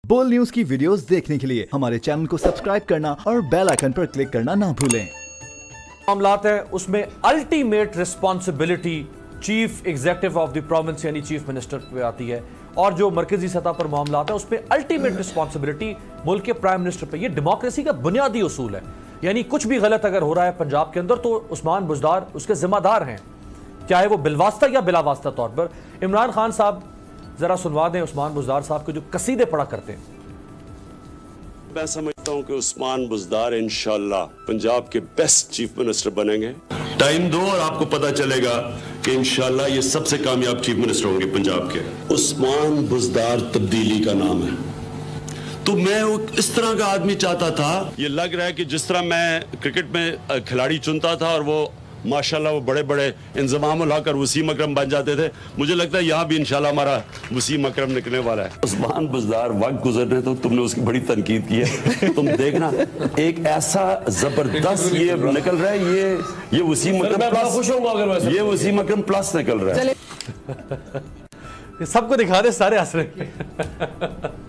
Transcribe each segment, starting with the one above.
बोल न्यूज की वीडियोस देखने के लिए हमारे चैनल को सब्सक्राइब करना और बेल आइकन पर क्लिक करना ना भूलें। मामलात है उसमें ultimate responsibility chief executive of the province यानी चीफ मिनिस्टर पे आती है, और जो मरकजी सतह पर मामलात है उसमें अल्टीमेट रिस्पॉन्सिबिलिटी मुल्क के प्राइम मिनिस्टर पे। ये डेमोक्रेसी का बुनियादी उसूल है, यानी कुछ भी गलत अगर हो रहा है पंजाब के अंदर तो उस्मान बुज़दार उसके जिम्मेदार हैं, चाहे वो बिलवास्ता या बिलावास्ता तौर पर। इमरान खान साहब जरा सुनवा दें उस्मान बुज़दार साहब के जो कसीदे पढ़ा करते हैं। मैं समझता हूं कि उस्मान बुज़दार इंशाल्लाह पंजाब के बेस्ट चीफ मिनिस्टर बनेंगे। टाइम दो और आपको पता चलेगा कि इंशाल्लाह ये सबसे कामयाब चीफ मिनिस्टर होंगे पंजाब के। उस्मान बुज़दार तब्दीली का नाम है, तो मैं इस तरह का आदमी चाहता था। ये लग रहा है कि जिस तरह मैं क्रिकेट में खिलाड़ी चुनता था और वो माशाल्लाह वो बड़े बड़े इंजमाम लाकर वसीम अकरम बन जाते थे, मुझे लगता है यहाँ भी इंशाल्लाह हमारा वसीम अकरम निकलने वाला है। उस्मान बुज़दार वक्त गुजरने तो तुमने उसकी बड़ी तनकीद की है, तुम देखना एक ऐसा जबरदस्त ये निकल रहा है, ये वसीम अकरम प्लस, ये वसीम अकरम प्लस निकल रहा है। सबको दिखा दे, सारे हंस रहे।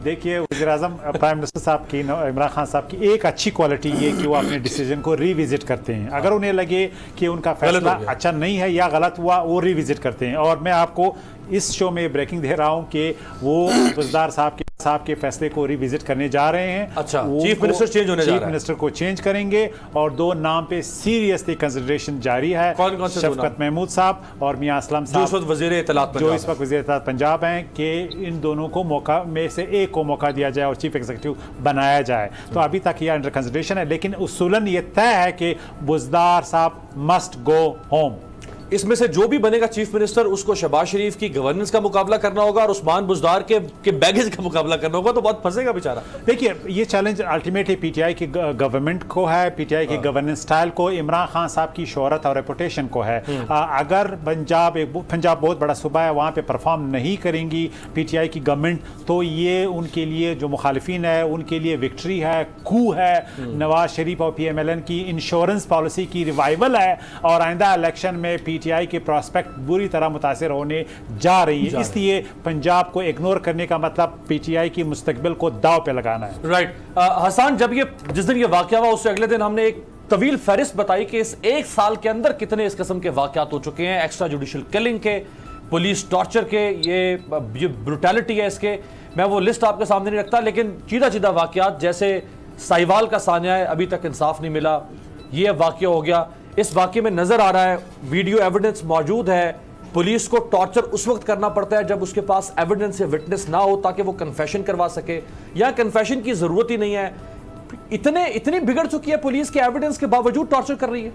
देखिए वज़ीर-ए-आज़म प्राइम मिनिस्टर साहब की, इमरान खान साहब की एक अच्छी क्वालिटी ये कि वो अपने डिसीजन को रिविजिट करते हैं। अगर उन्हें लगे कि उनका फैसला अच्छा नहीं है या गलत हुआ, वो रिविजिट करते हैं। और मैं आपको इस शो में ब्रेकिंग दे रहा हूं कि वो बुज़दार साहब के फैसले को रिविजिट करने जा रहे हैं। अच्छा, चीफ मिनिस्टर चेंज होने जा रहा है, चीफ मिनिस्टर को चेंज करेंगे और दो नाम पे सीरियसली कंसिडरेशन जारी है। शफकत महमूद साहब और मियां असलम साहब, जो इस वक्त वज़ीर इत्तलात पंजाब हैं, कि इन दोनों को मौका में से एक को मौका दिया जाए और चीफ एग्जीक्यूटिव बनाया जाए। तो अभी तक यह अंडर कंसिडरेशन है, लेकिन उसूलन ये तय है कि बुज़दार साहब मस्ट गो होम। इसमें से जो भी बनेगा चीफ मिनिस्टर, उसको शहबाज शरीफ की गवर्नेंस का मुकाबला करना होगा और उस्मान बुज़दार के बैगेज का मुकाबला करना होगा, तो बहुत फंसेगा बेचारा। देखिए ये चैलेंज अल्टीमेटली पीटीआई की गवर्नमेंट को है, पीटीआई की गवर्नेंस स्टाइल को, इमरान खान साहब की शोहरत और रेपुटेशन को है। अगर पंजाब बहुत बड़ा सूबा है, वहाँ पे परफॉर्म नहीं करेंगी पीटीआई की गवर्नमेंट, तो ये उनके लिए जो मुखालिफिन है उनके लिए विक्ट्री है, कू है। नवाज शरीफ और PMLN की इंश्योरेंस पॉलिसी की रिवाइवल है और आइंदा इलेक्शन में पीटीआई के प्रोस्पेक्ट बुरी तरह मुतासिर होने जा रही है। इसलिए पंजाब को इग्नोर करने का मतलब पीटीआई की मुस्तकबिल को दाव पे लगाना है। राइट। हसन, जब जिस दिन ये वाकया हुआ उससे अगले दिन हमने एक तवील फहरिस्त बताई कि इस एक साल के अंदर कितने इस किस्म के वाकयात हो चुके हैं, एक्स्ट्रा जुडिशियल किलिंग के, पुलिस टॉर्चर के, ये ब्रुटैलिटी है इसके। मैं वो लिस्ट आपके सामने नहीं रखता, लेकिन चीदा वाकयात जैसे साहिवाल का सान्या है, अभी तक इंसाफ नहीं मिला, ये वाकया हो गया। इस वाकये में नजर आ रहा है, वीडियो एविडेंस मौजूद है, पुलिस को टॉर्चर उस वक्त करना पड़ता है जब उसके पास एविडेंस या विटनेस ना हो, ताकि वो कन्फेशन करवा सके, या कन्फेशन की जरूरत ही नहीं है। इतनी बिगड़ चुकी है पुलिस के एविडेंस के बावजूद टॉर्चर कर रही है।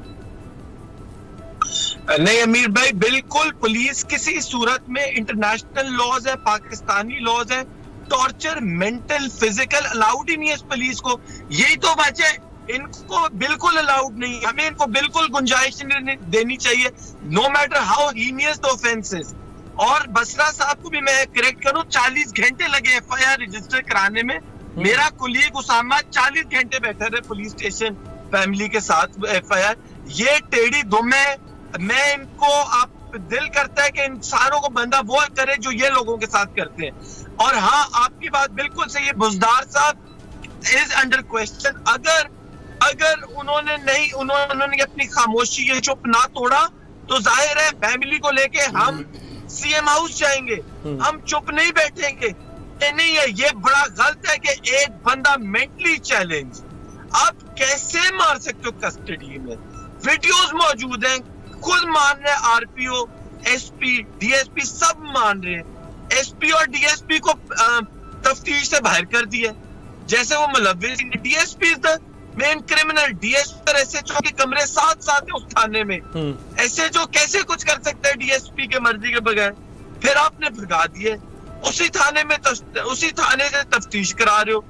नहीं अमीर भाई, बिल्कुल पुलिस किसी सूरत में, इंटरनेशनल लॉज है, पाकिस्तानी लॉज है, टॉर्चर मेंटल फिजिकल अलाउड ही नहीं है इस पुलिस को। यही तो वजह है, इनको बिल्कुल अलाउड नहीं, हमें इनको बिल्कुल गुंजाइश नहीं देनी चाहिए, no matter how heinous the offenses. और बसरा साहब को भी मैं करेक्ट करूं, 40 घंटे लगे FIR रजिस्टर कराने में। मेरा कुलीग उसामा 40 घंटे बैठा रहे पुलिस स्टेशन फैमिली के साथ FIR। ये टेढ़ी दुम है। मैं इनको, आप दिल करता है कि इंसानों को बंदा वो करे जो ये लोगों के साथ करते हैं। और हाँ, आपकी बात बिल्कुल सही है, बुज़दार साहब इज अंडर क्वेश्चन। अगर उन्होंने अपनी खामोशी, ये चुप ना तोड़ा, तो जाहिर है फैमिली को लेके हम CM हाउस जाएंगे, हम चुप नहीं बैठेंगे। नहीं है, ये बड़ा गलत है कि एक बंदा मेंटली चैलेंज, आप कैसे मार सकते हो कस्टडी में? वीडियोस मौजूद हैं, खुद मान रहे हैं, RPO, SP, DSP सब मान रहे हैं। SP और DSP को तफ्तीश से बाहर कर दिया, जैसे वो मुलव्विस। DSP is the main criminal, DSP और SHO के कमरे साथ है उस थाने में। SHO कैसे कुछ कर सकता है DSP के मर्जी के बगैर? फिर आपने भगा दिए, उसी थाने से तफ्तीश करा रहे हो।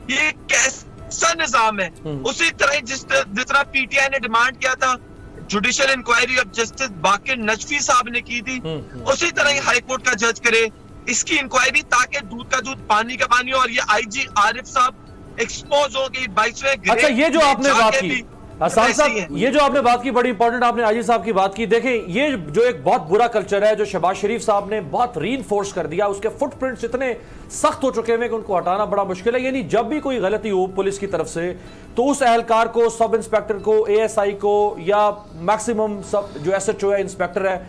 ये कैसा निजाम है? उसी तरह जिस तरह PTI ने डिमांड किया था जुडिशियल इंक्वायरी ऑफ जस्टिस बाकिर नजफी साहब ने की थी, उसी तरह हाई कोर्ट का जज करे इसकी इंक्वायरी, ताकि दूध का दूध पानी का पानी। और ये IG आरिफ साहब एक्सपोज हो गई 22वें। अच्छा, ये जो आपने बात की, आसान साहब, ये जो आपने बात की बड़ी इंपॉर्टेंट, आपने आजी साहब की बात की। देखें, ये जो एक बहुत बुरा कल्चर है जो शहबाज शरीफ साहब ने बहुत रीइंफोर्स कर दिया, उसके फुटप्रिंट्स इतने सख्त हो चुके हैं कि उनको हटाना बड़ा मुश्किल है। यानी जब भी कोई गलती हो पुलिस की तरफ से तो उस एहलकार को, सब इंस्पेक्टर को, ASI को या मैक्सिमम सब जो SHO है, इंस्पेक्टर है,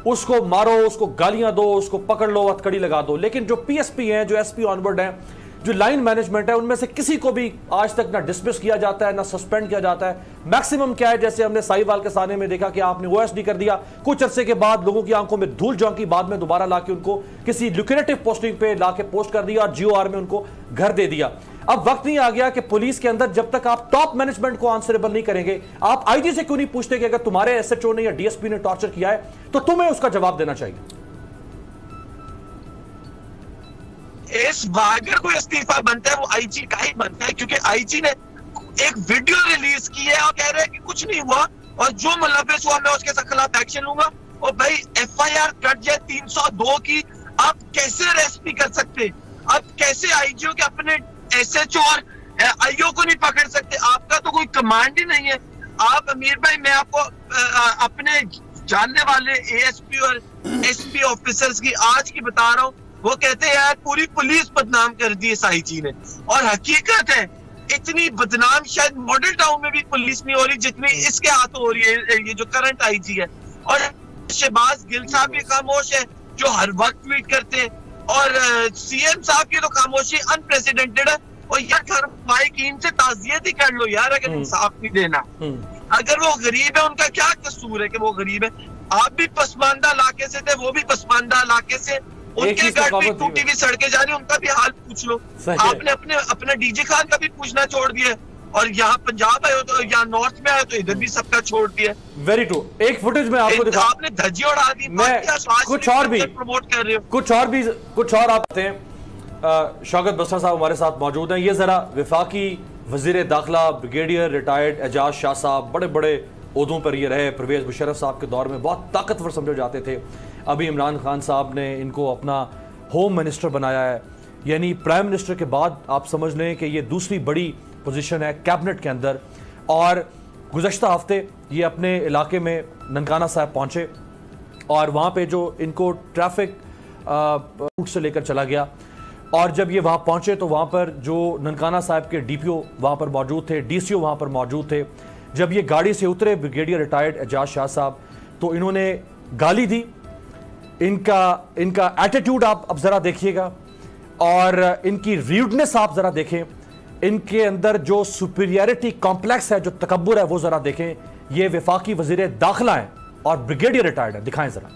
उसको मारो, उसको गालियां दो, उसको पकड़ लो, हथकड़ी लगा दो। लेकिन जो PSP हैं, जो SP ऑनवर्ड हैं, जो लाइन मैनेजमेंट है, उनमें से किसी को भी आज तक ना डिसमिस किया जाता है, ना सस्पेंड किया जाता है। मैक्सिमम क्या है, जैसे हमने साहिवाल के साने में देखा कि आपने OSD कर दिया, कुछ अरसे के बाद लोगों की आंखों में धूल झोंकी, बाद में दोबारा लाके उनको किसी ल्यूक्रेटिव पोस्टिंग पे लाके पोस्ट कर दिया और GOR में उनको घर दे दिया। अब वक्त नहीं आ गया कि पुलिस के अंदर जब तक आप टॉप मैनेजमेंट को आंसरेबल नहीं करेंगे, आप IG से क्यों नहीं पूछते कि अगर तुम्हारे SHO ने या DSP ने टॉर्चर किया है तो तुम्हें उसका जवाब देना चाहिए? इस अगर कोई इस्तीफा बनता है वो IG का ही बनता है, क्योंकि IG ने एक वीडियो रिलीज की है और कह रहे हैं कि कुछ नहीं हुआ और जो मुलविस हुआ मैं उसके खिलाफ एक्शन लूंगा। और भाई FIR कट जाए 302 की, आप कैसे अरेस्ट भी कर सकते? आप कैसे IGO के अपने SHO और IO को नहीं पकड़ सकते? आपका तो कोई कमांड ही नहीं है। आप अमीर भाई, मैं आपको अपने जानने वाले ASP और SP ऑफिसर्स की आज की बता रहा हूँ, वो कहते हैं यार पूरी पुलिस बदनाम कर दी इस IG ने। और हकीकत है इतनी बदनाम शायद मॉडल टाउन में भी पुलिस नहीं हो रही जितनी इसके हाथों हो रही है, ये जो करंट IG है। और शहबाज गिल साहब भी खामोश है जो हर वक्त ट्वीट करते हैं, और CM साहब की तो खामोशी अनप्रेसिडेंटेड है। और यार घर माइकीन से ताज़ियत ही कर लो यार, अगर इंसाफ नहीं देना। अगर वो गरीब है, उनका क्या कसूर है कि वो गरीब है? आप भी पसमानदा इलाके से थे, वो भी पसमानदा इलाके से, उनके घर पे टूटी हुई सड़कें जा रही, उनका भी हाल पूछ लो। आपने अपने DJ खान का भी पूछना छोड़ दिया, और यहाँ पंजाब आए हो तो, यहाँ नॉर्थ में आए तो इधर भी सबका छोड़ दिया। Very true. एक फुटेज में आपको दिखा, आपने धज्जी उड़ा दी। मैं कुछ और भी प्रमोट कर रहे हो, कुछ और आते हैं। शौकत बसरा साहब हमारे साथ मौजूद हैं। ये जरा वफाकी वजीर दाखिला ब्रिगेडियर रिटायर्ड एजाज शाह साहब, बड़े बड़े ओहदों पर ये रहे, परवेज मुशर्रफ साहब के दौर में बहुत ताकतवर समझे जाते थे। अभी इमरान खान साहब ने इनको अपना होम मिनिस्टर बनाया है, यानी प्राइम मिनिस्टर के बाद आप समझ लें कि ये दूसरी बड़ी पोजीशन है कैबिनेट के अंदर। और गुज़श्ता हफ्ते ये अपने इलाके में ननकाना साहब पहुँचे और वहाँ पे जो इनको ट्रैफिक रूट से लेकर चला गया, और जब ये वहाँ पहुँचे तो वहाँ पर जो ननकाना साहब के DPO वहाँ पर मौजूद थे, DCO वहाँ पर मौजूद थे। जब ये गाड़ी से उतरे ब्रिगेडियर रिटायर्ड एजाज शाह साहब, तो इन्होंने गाली दी। इनका एटीट्यूड आप अब ज़रा देखिएगा, और इनकी र्यूडनेस आप ज़रा देखें, इनके अंदर जो सुपीरियरिटी कॉम्प्लेक्स है, जो तकब्बुर है, वो ज़रा देखें। ये वफाकी वज़ीर दाखिला हैं और ब्रिगेडियर रिटायर्ड है। दिखाएं ज़रा।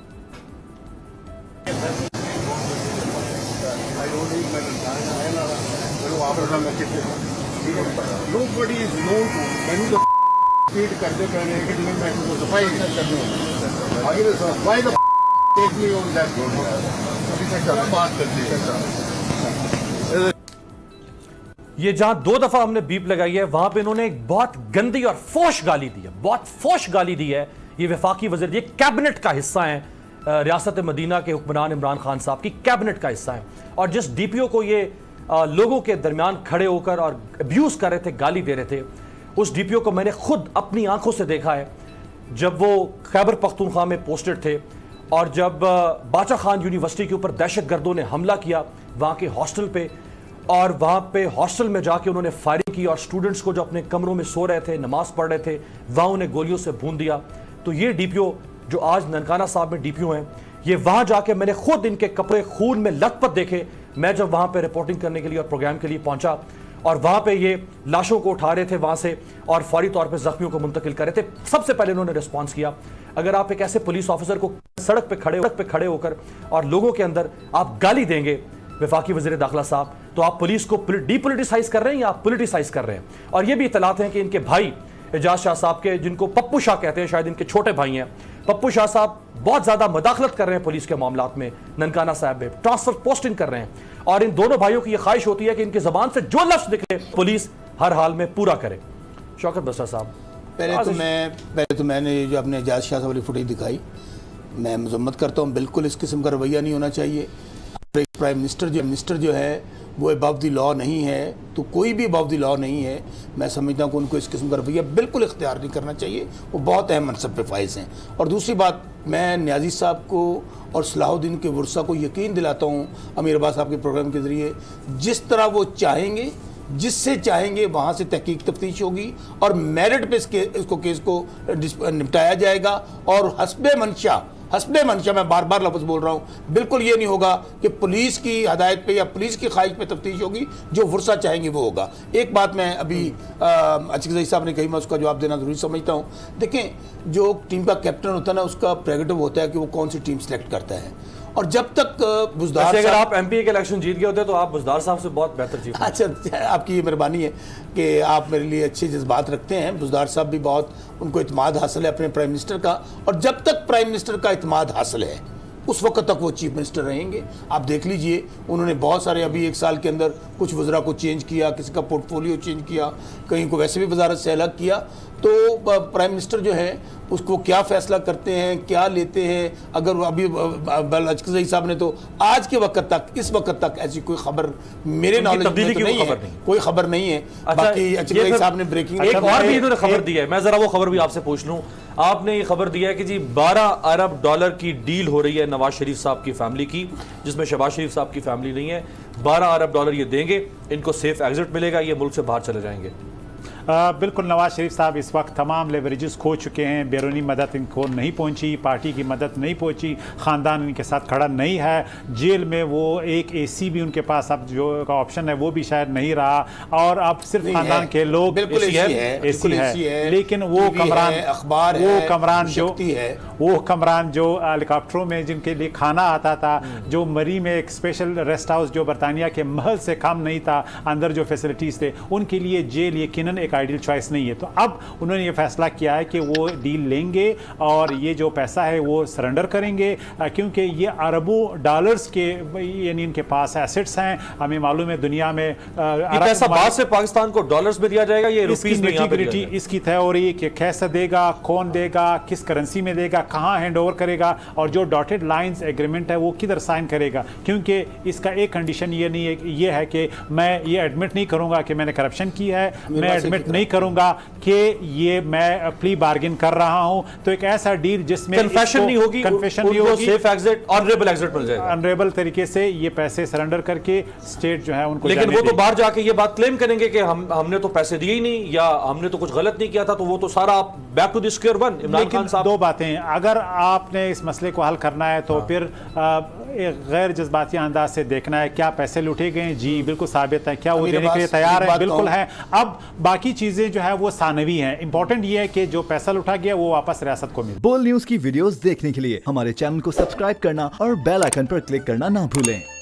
ये जहां 2 दफा हमने बीप लगाई है, वहां पे इन्होंने एक बहुत गंदी और फोश गाली दी है, बहुत फोश गाली दी है। ये वफाकी वज़ीर, ये कैबिनेट का हिस्सा है, रियासत मदीना के हुक्मरान इमरान खान साहब की कैबिनेट का हिस्सा है। और जिस DPO को ये लोगों के दरमियान खड़े होकर और अब्यूज कर रहे थे, गाली दे रहे थे, उस DPO को मैंने खुद अपनी आंखों से देखा है जब वो खैबर पख्तूनख्वा में पोस्टेड थे, और जब बाचा खान यूनिवर्सिटी के ऊपर दहशतगर्दों ने हमला किया वहाँ के हॉस्टल पे, और वहाँ पे हॉस्टल में जाके उन्होंने फायरिंग की और स्टूडेंट्स को जो अपने कमरों में सो रहे थे, नमाज पढ़ रहे थे, वहाँ उन्हें गोलियों से भून दिया। तो ये DPO जो आज ननकाना साहब में DPO हैं, ये वहाँ जाके मैंने खुद इनके कपड़े खून में लथपथ देखे। मैं जब वहाँ पे रिपोर्टिंग करने के लिए और प्रोग्राम के लिए पहुँचा, और वहाँ पे ये लाशों को उठा रहे थे वहाँ से और फौरी तौर पे जख्मियों को मुंतकिल कर रहे थे, सबसे पहले उन्होंने रिस्पॉन्स किया। अगर आप एक ऐसे पुलिस ऑफिसर को सड़क पे खड़े होकर और लोगों के अंदर आप गाली देंगे वफाकी वज़ीर दाखिला साहब, तो आप पुलिस को डीपोलिटिसाइज कर रहे हैं या आप पोलिटिसाइज कर रहे हैं। और ये भी इतलात हैं कि इनके भाई एजाज शाह साहब के, जिनको पप्पू शाह कहते हैं, शायद इनके छोटे भाई हैं, पप्पू शाह साहब बहुत ज्यादा मदाखलत कर रहे हैं पुलिस के मामलात में, ननकाना साहब में ट्रांसफर पोस्टिंग कर रहे हैं। और इन दोनों भाइयों की यह ख्वाहिश होती है कि इनकी जबान से जो लफ्ज निकले पुलिस हर हाल में पूरा करे। शौकत बसरा साहब, पहले तो मैंने जो अपने एजाज शाह साहब वाली फुटेज दिखाई, मैं मजम्मत करता हूँ, बिल्कुल इस किस्म का रवैया नहीं होना चाहिए। प्राइम मिनिस्टर जो है वो अबव द लॉ नहीं है, तो कोई भी अबव द लॉ नहीं है। मैं समझता हूँ कि उनको इस किस्म का रवैया बिल्कुल इख्तियार नहीं करना चाहिए, वो बहुत अहम मनसब पे फाइज हैं। और दूसरी बात, मैं न्याजी साहब को और सलाहुद्दीन के वर्सा को यकीन दिलाता हूँ अमीर अब्बास साहब के प्रोग्राम के ज़रिए, जिस तरह वो चाहेंगे, जिससे चाहेंगे वहाँ से तहकीक तफ्तीश होगी और मेरिट पे इसको केस को निपटाया जाएगा। और हस्बे मंशा मैं बार बार लफ्ज़ बोल रहा हूँ, बिल्कुल ये नहीं होगा कि पुलिस की हदायत पे या पुलिस की ख्वाहिश पे तफ्तीश होगी, जो वर्सा चाहेंगे वो होगा। एक बात मैं अभी अचकज़ई साहब ने कही, मैं उसका जवाब देना ज़रूरी समझता हूँ। देखें, जो टीम का कैप्टन होता है ना, उसका प्रेरोगेटिव होता है कि वो कौन सी टीम सेलेक्ट करता है। और जब तक बुज़दार, अगर आप एमपी के इलेक्शन जीत गए होते तो आप बुज़दार साहब से बहुत बेहतर चीफ। अच्छा, आपकी ये मेहरबानी है कि आप मेरे लिए अच्छे जज्बात रखते हैं। बुज़दार साहब भी बहुत, उनको इत्मीनान हासिल है अपने प्राइम मिनिस्टर का, और जब तक प्राइम मिनिस्टर का इत्मीनान हासिल है उस वक्त तक वो चीफ मिनिस्टर रहेंगे। आप देख लीजिए, उन्होंने बहुत सारे अभी एक साल के अंदर कुछ वज़रा को चेंज किया, किसी का पोर्टफोलियो चेंज किया, कहीं को वैसे भी वजारत से अलग किया। तो प्राइम मिनिस्टर जो है उसको क्या फैसला करते हैं, क्या लेते हैं, अगर अभी अचकज़ई साहब ने तो आज के वक्त तक, इस वक्त तक ऐसी कोई खबर मेरे नॉलेज में तो नहीं है, कोई खबर नहीं है। बाकी अचकज़ई साहब ने ब्रेकिंग एक और भी इन्होंने खबर दी है, मैं जरा वो खबर भी आपसे पूछ लूं। आपने ये खबर दिया है कि जी 12 अरब डॉलर की डील हो रही है नवाज शरीफ साहब की फैमिली की, जिसमें शहबाज शरीफ साहब की फैमिली नहीं है। 12 अरब डॉलर ये देंगे, इनको सेफ एग्जिट मिलेगा, ये मुल्क से बाहर चले जाएंगे। बिल्कुल, नवाज शरीफ साहब इस वक्त तमाम लेवरेजेस खो चुके हैं, बैरूनी मदद इनको नहीं पहुंची, पार्टी की मदद नहीं पहुंची, ख़ानदान इनके साथ खड़ा नहीं है, जेल में वो एक AC भी उनके पास अब जो का ऑप्शन है वो भी शायद नहीं रहा, और अब सिर्फ ख़ानदान के लोग बिल्कुल AC है, लेकिन वो कमरान, अखबार वो कमरान जो हेलीकॉप्टरों में जिनके लिए खाना आता था, जो मरी में एक स्पेशल रेस्ट हाउस जो बरतानिया के महल से कम नहीं था, अंदर जो फैसिलिटीज़ थे, उनके लिए जेल यकीनन एक आइडियल चॉइस नहीं है। तो अब उन्होंने ये फैसला किया है कि वो डील लेंगे और ये जो पैसा है वो सरेंडर करेंगे, क्योंकि ये अरबों डॉलर्स के यानी इनके पास एसेट्स हैं। हमें मालूम है दुनिया में ये पैसा बाद से पाकिस्तान को डॉलर्स में दिया जाएगा, ये रुपीस में यहाँ पे दिया जाएगा। इसकी तय हो रही है कि कैसे देगा, कौन देगा, किस करेंसी में देगा, कहाँ हैंड ओवर करेगा, और जो डॉटेड लाइंस एग्रीमेंट है वो किधर साइन करेगा। क्योंकि इसका एक कंडीशन ये नहीं है, ये है कि मैं ये एडमिट नहीं करूंगा कि मैंने करप्शन की है, मैं एडमिट नहीं करूंगा कि ये मैं प्ली बार्गेन कर रहा हूं। तो एक ऐसा डील जिसमें कन्फेशन नहीं होगी, कन्फेशन नहीं होगी, सेफ एग्जिट, ऑनरेबल एग्जिट मिल जाएगा, ऑनरेबल तरीके से ये पैसे सरेंडर करके स्टेट जो है उनको, लेकिन वो तो बाहर जाके ये बात क्लेम करेंगे कि हमने तो पैसे दिए ही नहीं, या हमने तो कुछ गलत नहीं किया था, तो वो तो सारा आप back to the square one. Imran Khan साहब, दो बातें, अगर आपने इस मसले को हल करना है तो फिर एक गैर जज्बाती अंदाज से देखना है, क्या पैसे लूटे गए, जी बिल्कुल साबित है, क्या वो देने के लिए तैयार है, बिल्कुल है। अब बाकी चीजें जो है वो सानवी हैं, इंपॉर्टेंट ये है कि जो पैसा लुटा गया वो वापस रियासत को मिले। बोल न्यूज की वीडियोस देखने के लिए हमारे चैनल को सब्सक्राइब करना और बेल आइकन पर क्लिक करना ना भूलें।